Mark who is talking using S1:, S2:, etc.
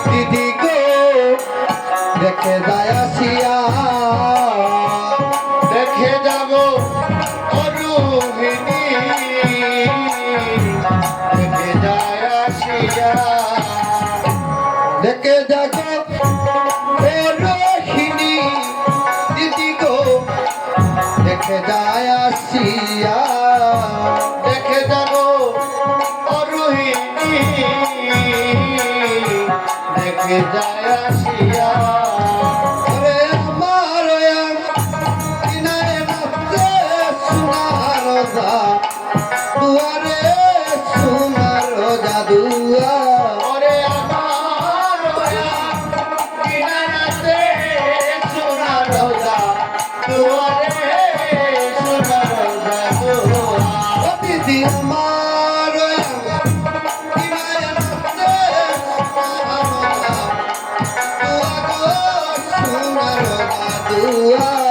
S1: দিদি গো দেখে যায় আসিয়া
S2: দেখে যাব অরুহিণী দেখে যায় আসিয়া
S1: দেখে যাগো রোহিণী দিদি গো দেখে যায় আসিয়া
S2: দেখে যাব অরুহিণী দেখে যায় আসিয়া
S1: ওরে আমার কিনারে নাচে সোনার রোজা দুয়ারে সোনার রোজা দুয়া
S2: ওরে আমার কিনারাতে সোনা রোজা দুয়ারে সোনা রোজা দুয়া
S1: দিদি আমার কিনারে নাচে সোনার রোজা দুয়া